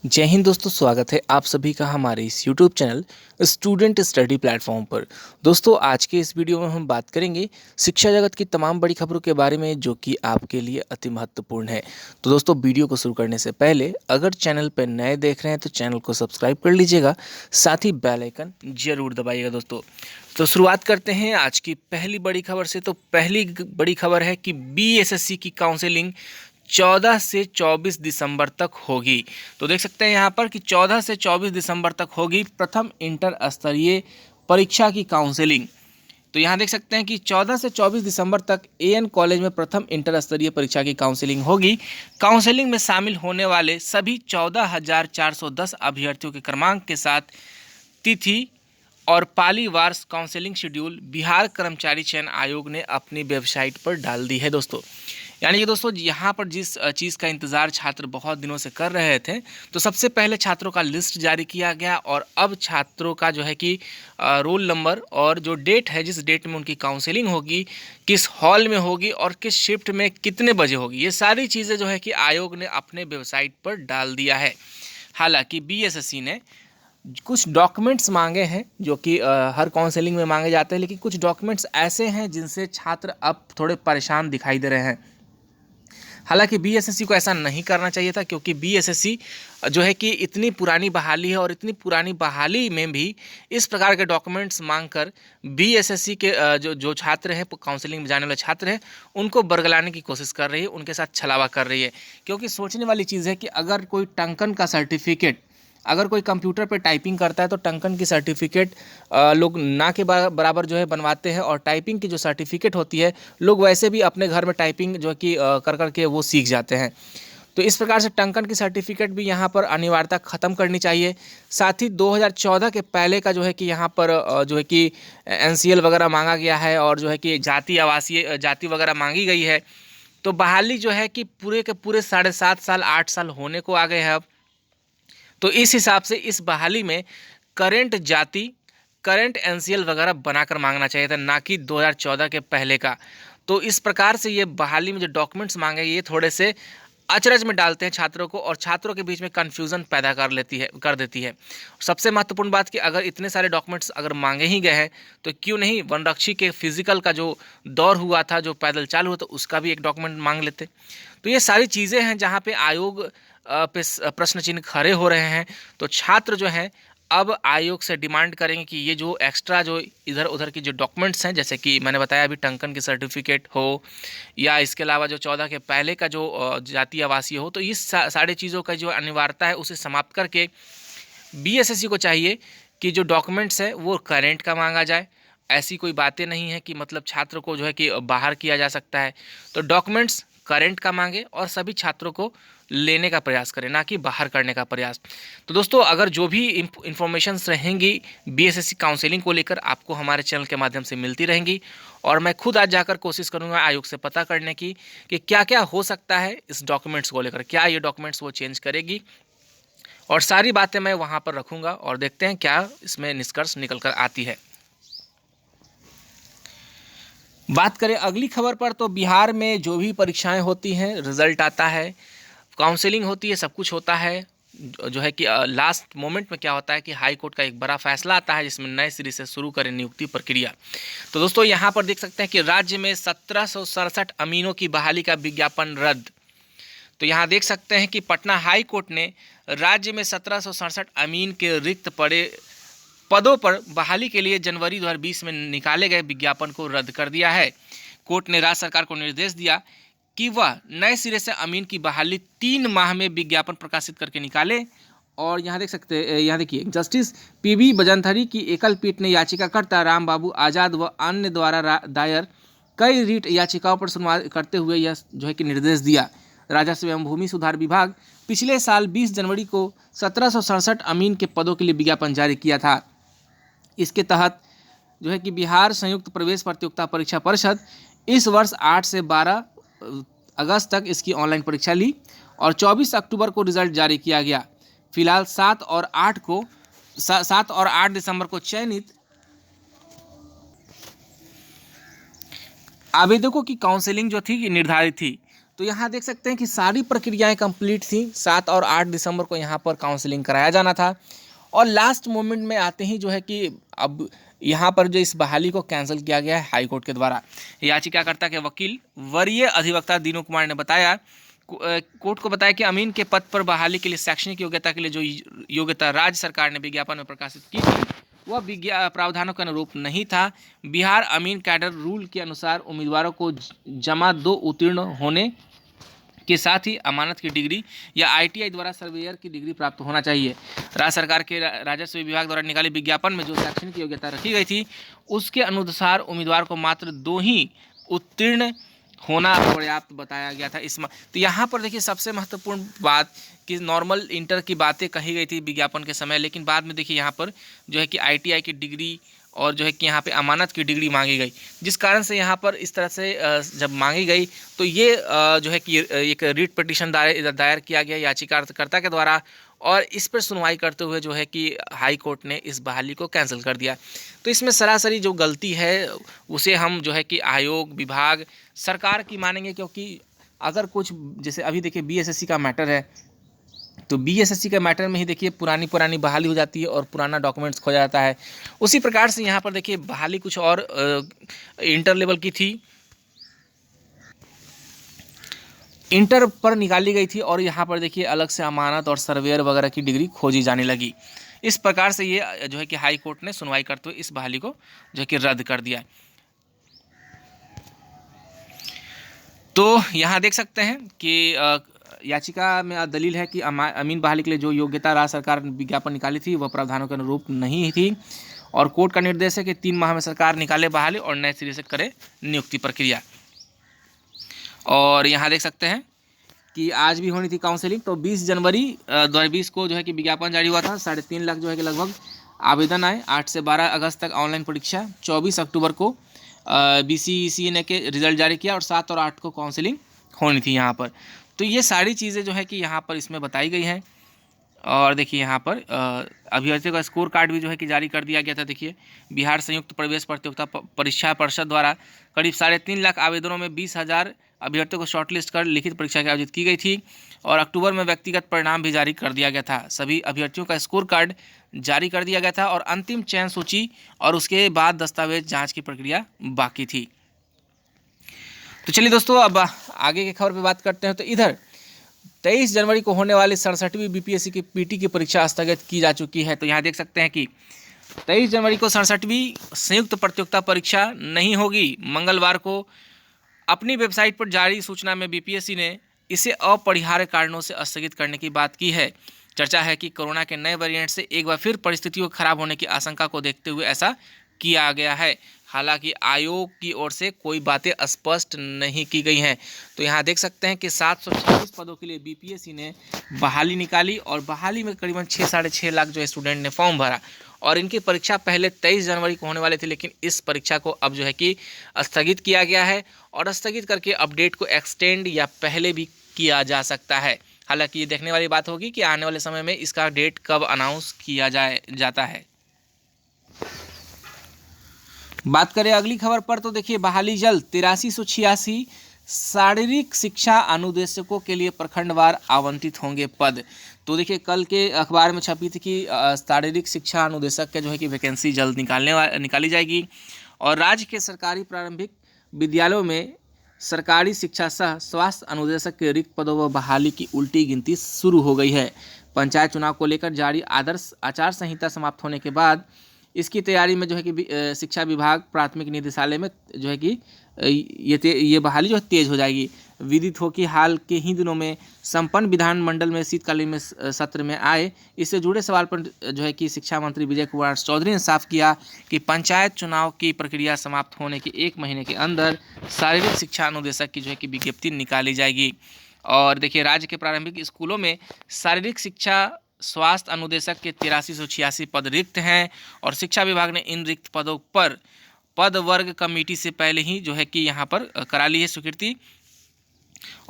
जय हिंद दोस्तों, स्वागत है आप सभी का हमारे इस YouTube channel student study platform पर। दोस्तों, आज के इस वीडियो में हम बात करेंगे शिक्षा जगत की तमाम बड़ी खबरों के बारे में जो कि आपके लिए अति महत्वपूर्ण है। तो दोस्तों, वीडियो को शुरू करने से पहले अगर चैनल पर नए देख रहे हैं तो चैनल को सब्सक्राइब कर लीजिएगा, साथ ही बेल आइकन जरूर दबाइएगा। दोस्तों, तो शुरुआत करते हैं आज की पहली बड़ी खबर से। तो पहली बड़ी खबर है कि BSSC की काउंसलिंग 14 से 24 दिसंबर तक होगी। तो देख सकते हैं यहाँ पर कि 14 से 24 दिसंबर तक होगी प्रथम इंटर स्तरीय परीक्षा की काउंसलिंग। तो यहाँ देख सकते हैं कि 14 से 24 दिसंबर तक AN कॉलेज में प्रथम इंटर स्तरीय परीक्षा की काउंसलिंग होगी। काउंसलिंग में शामिल होने वाले सभी 14,410 अभ्यर्थियों के क्रमांक के साथ तिथि और पाली वार काउंसलिंग शेड्यूल बिहार कर्मचारी चयन आयोग ने अपनी वेबसाइट पर डाल दी है। दोस्तों, यानी कि दोस्तों यहाँ पर जिस चीज़ का इंतज़ार छात्र बहुत दिनों से कर रहे थे, तो सबसे पहले छात्रों का लिस्ट जारी किया गया और अब छात्रों का जो है कि रोल नंबर और जो डेट है, जिस डेट में उनकी काउंसलिंग होगी, किस हॉल में होगी और किस शिफ्ट में कितने बजे होगी, ये सारी चीज़ें जो है कि आयोग ने अपने वेबसाइट पर डाल दिया है। हालांकि BSSC ने कुछ डॉक्यूमेंट्स मांगे हैं जो कि हर काउंसलिंग में मांगे जाते हैं, लेकिन कुछ डॉक्यूमेंट्स ऐसे हैं जिनसे छात्र अब थोड़े परेशान दिखाई दे रहे हैं। हालांकि BSSC को ऐसा नहीं करना चाहिए था, क्योंकि BSSC जो है कि इतनी पुरानी बहाली है और इतनी पुरानी बहाली में भी इस प्रकार के डॉक्यूमेंट्स मांगकर BSSC के जो छात्र हैं, काउंसलिंग में जाने वाले छात्र हैं, उनको बरगलाने की कोशिश कर रही है, उनके साथ छलावा कर रही है। क्योंकि सोचने वाली चीज़ है कि अगर कोई टंकन का सर्टिफिकेट, अगर कोई कंप्यूटर पे टाइपिंग करता है तो टंकन की सर्टिफिकेट लोग ना के बराबर जो है बनवाते हैं, और टाइपिंग की जो सर्टिफिकेट होती है लोग वैसे भी अपने घर में टाइपिंग जो कि कर कर के वो सीख जाते हैं। तो इस प्रकार से टंकन की सर्टिफिकेट भी यहाँ पर अनिवार्यता ख़त्म करनी चाहिए। साथ ही 2014 के पहले का जो है कि यहाँ पर जो है कि NCL वगैरह मांगा गया है और जो है कि जाति आवासीय जाति वगैरह मांगी गई है। तो बहाली जो है कि पूरे के पूरे 7.5 साल 8 साल होने को आ गए हैं अब। तो इस हिसाब से इस बहाली में करंट जाति, करंट NCL वगैरह बनाकर मांगना चाहिए था, ना कि 2014 के पहले का। तो इस प्रकार से ये बहाली में जो डॉक्यूमेंट्स मांगे, ये थोड़े से अचरज में डालते हैं छात्रों को और छात्रों के बीच में कन्फ्यूज़न पैदा कर देती है। सबसे महत्वपूर्ण बात कि अगर इतने सारे डॉक्यूमेंट्स अगर मांगे ही गए हैं, तो क्यों नहीं वनरक्षी के फिजिकल का जो दौर हुआ था, जो पैदल चालू हुआ था, उसका भी एक डॉक्यूमेंट मांग लेते। तो ये सारी चीज़ें हैं जहाँ पे आयोग पे प्रश्न चिन्ह खड़े हो रहे हैं। तो छात्र जो हैं अब आयोग से डिमांड करेंगे कि ये जो एक्स्ट्रा जो इधर उधर की जो डॉक्यूमेंट्स हैं, जैसे कि मैंने बताया अभी टंकन की सर्टिफिकेट हो, या इसके अलावा जो 14 के पहले का जो जाति आवासीय हो, तो इस सारी चीज़ों का जो अनिवार्यता है उसे समाप्त करके BSSC को चाहिए कि जो डॉक्यूमेंट्स है वो करेंट का मांगा जाए। ऐसी कोई बातें नहीं है कि मतलब छात्र को जो है कि बाहर किया जा सकता है। तो डॉक्यूमेंट्स करेंट का मांगे और सभी छात्रों को लेने का प्रयास करें, ना कि बाहर करने का प्रयास। तो दोस्तों, अगर जो भी इंफॉर्मेशंस रहेंगी BSSC काउंसलिंग को लेकर, आपको हमारे चैनल के माध्यम से मिलती रहेंगी। और मैं खुद आज जाकर कोशिश करूंगा आयोग से पता करने की कि क्या क्या हो सकता है इस डॉक्यूमेंट्स को लेकर, क्या ये डॉक्यूमेंट्स वो चेंज करेगी, और सारी बातें मैं वहाँ पर रखूँगा और देखते हैं क्या इसमें निष्कर्ष निकल कर आती है। बात करें अगली खबर पर, तो बिहार में जो भी परीक्षाएं होती हैं, रिजल्ट आता है, काउंसलिंग होती है, सब कुछ होता है, जो है कि लास्ट मोमेंट में क्या होता है कि हाई कोर्ट का एक बड़ा फैसला आता है जिसमें नए सिरे से शुरू करें नियुक्ति प्रक्रिया। तो दोस्तों, यहाँ पर देख सकते हैं कि राज्य में 1767 अमीनों की बहाली का विज्ञापन रद्द। तो यहाँ देख सकते हैं कि पटना हाई कोर्ट ने राज्य में 1767 अमीन के रिक्त पड़े पदों पर बहाली के लिए जनवरी 2020 में निकाले गए विज्ञापन को रद्द कर दिया है। कोर्ट ने राज्य सरकार को निर्देश दिया कि वह नए सिरे से अमीन की बहाली 3 माह में विज्ञापन प्रकाशित करके निकाले। और यहाँ देख सकते हैं, यहाँ देखिए, जस्टिस PB बजंथरी की एकल पीठ ने याचिकाकर्ता राम बाबू आजाद व अन्य द्वारा दायर कई रीट याचिकाओं पर सुनवाई करते हुए यह जो है कि निर्देश दिया। राजस्व एवं भूमि सुधार विभाग पिछले साल 20 जनवरी को 1767 अमीन के पदों के लिए विज्ञापन जारी किया था। इसके तहत जो है कि बिहार संयुक्त प्रवेश प्रतियोगिता परीक्षा परिषद इस वर्ष 8 से 12 अगस्त तक इसकी ऑनलाइन परीक्षा ली और 24 अक्टूबर को रिजल्ट जारी किया गया। फिलहाल 7 और 8 दिसंबर को चयनित आवेदकों की काउंसलिंग जो थी निर्धारित थी। तो यहाँ देख सकते हैं कि सारी प्रक्रियाएं कंप्लीट थी। 7 और 8 दिसंबर को यहाँ पर काउंसलिंग कराया जाना था और लास्ट मोमेंट में आते ही जो है कि अब यहाँ पर जो इस बहाली को कैंसिल किया गया है हाई कोर्ट के द्वारा। याचिकाकर्ता के वकील वरीय अधिवक्ता दीनू कुमार ने बताया कोर्ट को बताया कि अमीन के पद पर बहाली के लिए शैक्षणिक योग्यता के लिए जो योग्यता राज्य सरकार ने विज्ञापन में प्रकाशित की थी वह प्रावधानों के अनुरूप नहीं था। बिहार अमीन कैडर रूल के अनुसार उम्मीदवारों को जमा 2 उत्तीर्ण होने के साथ ही अमानत की डिग्री या ITI द्वारा सर्वेयर की डिग्री प्राप्त होना चाहिए। राज्य सरकार के राजस्व विभाग द्वारा निकाले विज्ञापन में जो शैक्षणिक योग्यता रखी गई थी उसके अनुसार उम्मीदवार को मात्र 2 ही उत्तीर्ण होना पर्याप्त बताया गया था। तो यहाँ पर देखिए सबसे महत्वपूर्ण बात कि नॉर्मल इंटर की बातें कही गई थी विज्ञापन के समय, लेकिन बाद में देखिए यहाँ पर जो है कि ITI की डिग्री और जो है कि यहाँ पे अमानत की डिग्री मांगी गई, जिस कारण से यहाँ पर इस तरह से जब मांगी गई तो ये जो है कि एक रिट पिटीशन दायर किया गया याचिकाकर्ता के द्वारा और इस पर सुनवाई करते हुए जो है कि हाई कोर्ट ने इस बहाली को कैंसिल कर दिया। तो इसमें सरासरी जो गलती है उसे हम जो है कि आयोग विभाग सरकार की मानेंगे, क्योंकि अगर कुछ जैसे अभी देखिए BSSC का मैटर है तो BSSC के मैटर में ही देखिए पुरानी बहाली हो जाती है और पुराना डॉक्यूमेंट्स खो जाता है। उसी प्रकार से यहाँ पर देखिए बहाली कुछ और इंटर लेवल की थी, इंटर पर निकाली गई थी और यहाँ पर देखिए अलग से अमानत और सर्वेयर वगैरह की डिग्री खोजी जाने लगी। इस प्रकार से ये जो है कि हाई कोर्ट ने सुनवाई करते हुए इस बहाली को जो है कि रद्द कर दिया। तो यहाँ देख सकते हैं कि याचिका में दलील है कि अमीन बहाली के लिए जो योग्यता राज्य सरकार ने विज्ञापन निकाली थी वह प्रावधानों के अनुरूप नहीं थी और कोर्ट का निर्देश है कि 3 माह में सरकार निकाले बहाली और नए सिरे से करे नियुक्ति प्रक्रिया। और यहाँ देख सकते हैं कि आज भी होनी थी काउंसलिंग, तो 20 जनवरी 2020 को जो है कि विज्ञापन जारी हुआ था। 3.5 लाख जो है कि लगभग आवेदन आए। 8 से 12 अगस्त तक ऑनलाइन परीक्षा, 24 अक्टूबर को BCEC ने के रिजल्ट जारी किया और 7 और 8 को काउंसलिंग होनी थी यहाँ पर। तो ये सारी चीज़ें जो है कि यहाँ पर इसमें बताई गई हैं। और देखिए यहाँ पर अभ्यर्थियों का स्कोर कार्ड भी जो है कि जारी कर दिया गया था। देखिए बिहार संयुक्त प्रवेश प्रतियोगिता परीक्षा परिषद द्वारा करीब 3.5 लाख आवेदनों में 20,000 अभ्यर्थियों को शॉर्टलिस्ट कर लिखित परीक्षा की आयोजित की गई थी और अक्टूबर में व्यक्तिगत परिणाम भी जारी कर दिया गया था। सभी अभ्यर्थियों का स्कोर कार्ड जारी कर दिया गया था और अंतिम चयन सूची और उसके बाद दस्तावेज जाँच की प्रक्रिया बाकी थी। तो चलिए दोस्तों अब आगे की खबर पर बात करते हैं। तो इधर 23 जनवरी को होने वाली 67वीं BPSC की PT की परीक्षा स्थगित की जा चुकी है। तो यहाँ देख सकते हैं कि 23 जनवरी को 67वीं संयुक्त प्रतियोगिता परीक्षा नहीं होगी। मंगलवार को अपनी वेबसाइट पर जारी सूचना में BPSC ने इसे अपरिहार्य कारणों से स्थगित करने की बात की है। चर्चा है कि कोरोना के नए वेरिएंट से एक बार फिर परिस्थितियों खराब होने की आशंका को देखते हुए ऐसा किया गया है। हालांकि आयोग की ओर से कोई बातें स्पष्ट नहीं की गई हैं। तो यहाँ देख सकते हैं कि 726 पदों के लिए BPSC ने बहाली निकाली और बहाली में करीबन 6-6.5 लाख जो स्टूडेंट ने फॉर्म भरा और इनकी परीक्षा पहले 23 जनवरी को होने वाली थी, लेकिन इस परीक्षा को अब जो है कि स्थगित किया गया है और स्थगित करके अपडेट को एक्सटेंड या पहले भी किया जा सकता है। हालांकि ये देखने वाली बात होगी कि आने वाले समय में इसका डेट कब अनाउंस किया जाता है। बात करें अगली खबर पर तो देखिए बहाली जल्द 8386 शारीरिक शिक्षा अनुदेशकों के लिए प्रखंडवार आवंटित होंगे पद। तो देखिए कल के अखबार में छपी थी कि शारीरिक शिक्षा अनुदेशक के जो है कि वैकेंसी जल्द निकाली जाएगी और राज्य के सरकारी प्रारंभिक विद्यालयों में सरकारी शिक्षा सह स्वास्थ्य अनुदेशक के रिक्त पदों व बहाली की उल्टी गिनती शुरू हो गई है। पंचायत चुनाव को लेकर जारी आदर्श आचार संहिता समाप्त होने के बाद इसकी तैयारी में जो है कि शिक्षा विभाग प्राथमिक निदेशालय में जो है कि ये बहाली जो है तेज हो जाएगी। विदित हो कि हाल के ही दिनों में संपन्न विधानमंडल में शीतकालीन में सत्र में आए इससे जुड़े सवाल पर जो है कि शिक्षा मंत्री विजय कुमार चौधरी ने साफ किया कि पंचायत चुनाव की प्रक्रिया समाप्त होने के 1 महीने के अंदर शारीरिक शिक्षा अनुदेशक की जो है कि विज्ञप्ति निकाली जाएगी। और देखिए राज्य के प्रारंभिक स्कूलों में शारीरिक शिक्षा स्वास्थ्य अनुदेशक के 8386 पद रिक्त हैं और शिक्षा विभाग ने इन रिक्त पदों पर पद वर्ग कमेटी से पहले ही जो है कि यहाँ पर करा ली है स्वीकृति।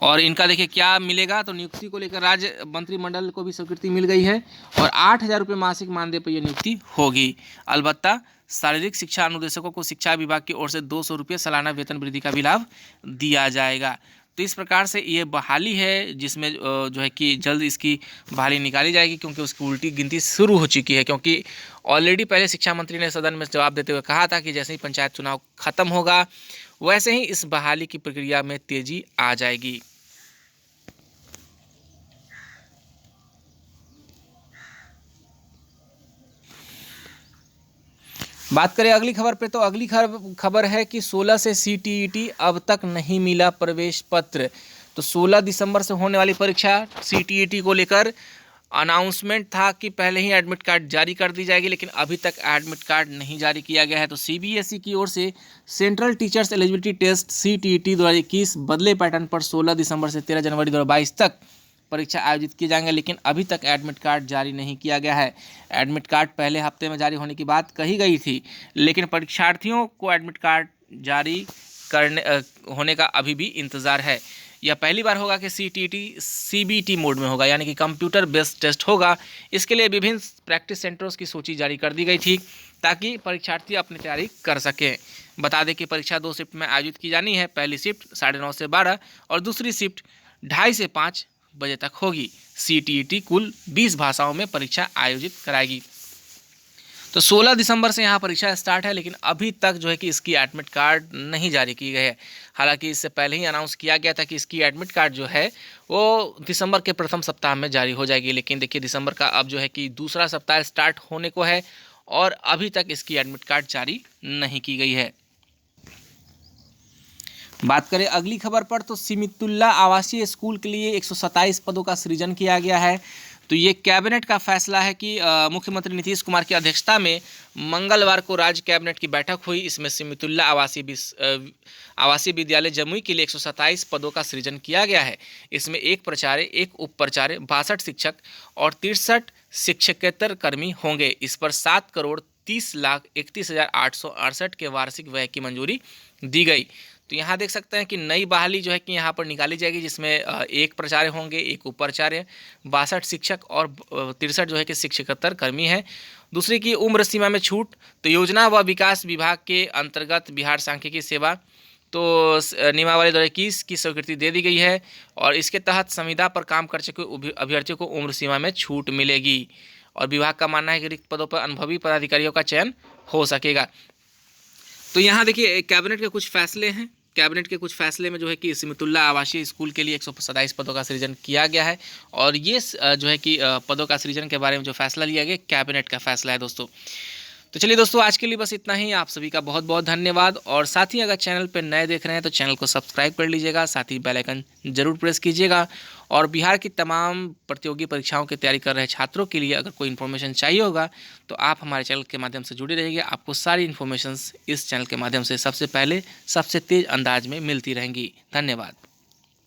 और इनका देखिए क्या मिलेगा, तो नियुक्ति को लेकर राज्य मंत्रिमंडल को भी स्वीकृति मिल गई है और 8,000 रुपये मासिक मानदेय पर यह नियुक्ति होगी। अलबत्ता शारीरिक शिक्षा अनुदेशकों को शिक्षा विभाग की ओर से 200 रुपये सालाना वेतन वृद्धि का भी लाभ दिया जाएगा। तो इस प्रकार से ये बहाली है जिसमें जो है कि जल्द इसकी बहाली निकाली जाएगी, क्योंकि उसकी उल्टी गिनती शुरू हो चुकी है। क्योंकि ऑलरेडी पहले शिक्षा मंत्री ने सदन में जवाब देते हुए कहा था कि जैसे ही पंचायत चुनाव खत्म होगा वैसे ही इस बहाली की प्रक्रिया में तेजी आ जाएगी। बात करें अगली खबर पे, तो अगली खबर है कि 16 से CTET अब तक नहीं मिला प्रवेश पत्र। तो 16 दिसंबर से होने वाली परीक्षा CTET को लेकर अनाउंसमेंट था कि पहले ही एडमिट कार्ड जारी कर दी जाएगी, लेकिन अभी तक एडमिट कार्ड नहीं जारी किया गया है। तो CBSE की ओर से central teachers eligibility test CTET 2021 बदले पैटर्न पर 16 दिसंबर से 13 जनवरी 2022 तक परीक्षा आयोजित किए जाएंगे, लेकिन अभी तक एडमिट कार्ड जारी नहीं किया गया है। एडमिट कार्ड पहले हफ्ते में जारी होने की बात कही गई थी, लेकिन परीक्षार्थियों को एडमिट कार्ड जारी होने का अभी भी इंतज़ार है। यह पहली बार होगा कि CTET CBT मोड में होगा, यानी कि कंप्यूटर बेस्ड टेस्ट होगा। इसके लिए विभिन्न प्रैक्टिस सेंटर्स की सूची जारी कर दी गई थी ताकि परीक्षार्थी अपनी तैयारी कर सकें। बता दें कि परीक्षा 2 शिफ्ट में आयोजित की जानी है। पहली शिफ्ट 9:30 से 12 और दूसरी शिफ्ट 2:30 से 5 बजे तक होगी। CTET कुल 20 भाषाओं में परीक्षा आयोजित कराएगी। तो 16 दिसंबर से यहाँ परीक्षा स्टार्ट है, लेकिन अभी तक जो है कि इसकी एडमिट कार्ड नहीं जारी की गई है। हालांकि इससे पहले ही अनाउंस किया गया था कि इसकी एडमिट कार्ड जो है वो दिसंबर के प्रथम सप्ताह में जारी हो जाएगी, लेकिन देखिए दिसंबर का अब जो है कि दूसरा सप्ताह स्टार्ट होने को है और अभी तक इसकी एडमिट कार्ड जारी नहीं की गई है। बात करें अगली खबर पर, तो सिमितुल्ला आवासीय स्कूल के लिए 127 पदों का सृजन किया गया है। तो ये कैबिनेट का फैसला है कि मुख्यमंत्री नीतीश कुमार की अध्यक्षता में मंगलवार को राज्य कैबिनेट की बैठक हुई। इसमें सिमितुल्ला आवासीय विद्यालय जमुई के लिए 127 पदों का सृजन किया गया है। इसमें 1 प्राचार्य, 1 उप प्राचार्य, 62 शिक्षक और 63 शिक्षकेतर कर्मी होंगे। इस पर 7,30,31,868 के वार्षिक व्यय की मंजूरी दी गई। तो यहाँ देख सकते हैं कि नई बहाली जो है कि यहाँ पर निकाली जाएगी, जिसमें 1 प्राचार्य होंगे, 1 उप प्राचार्य, 62 शिक्षक और 63 जो है कि शिक्षकेतर कर्मी हैं। दूसरी की उम्र सीमा में छूट, तो योजना व विकास विभाग के अंतर्गत बिहार सांख्यिकी सेवा तो नियमावली 2021 की स्वीकृति दे दी गई है और इसके तहत संविदा पर काम कर चुके अभ्यर्थियों को उम्र सीमा में छूट मिलेगी। और विभाग का मानना है कि रिक्त पदों पर अनुभवी पदाधिकारियों का चयन हो सकेगा। तो यहाँ देखिए कैबिनेट के कुछ फैसले हैं। कैबिनेट के कुछ फैसले में जो है कि सिमितुल्ला आवासीय स्कूल के लिए 127 पदों का सृजन किया गया है और ये जो है कि पदों का सृजन के बारे में जो फैसला लिया गया कैबिनेट का फैसला है दोस्तों। तो चलिए दोस्तों, आज के लिए बस इतना ही। आप सभी का बहुत बहुत धन्यवाद। और साथ ही अगर चैनल पर नए देख रहे हैं तो चैनल को सब्सक्राइब कर लीजिएगा, साथ ही बेल आइकन जरूर प्रेस कीजिएगा। और बिहार की तमाम प्रतियोगी परीक्षाओं की तैयारी कर रहे छात्रों के लिए अगर कोई इन्फॉर्मेशन चाहिए होगा तो आप हमारे चैनल के माध्यम से जुड़े रहिए। आपको सारी इन्फॉर्मेशन इस चैनल के माध्यम से सबसे पहले सबसे तेज़ अंदाज में मिलती रहेंगी। धन्यवाद।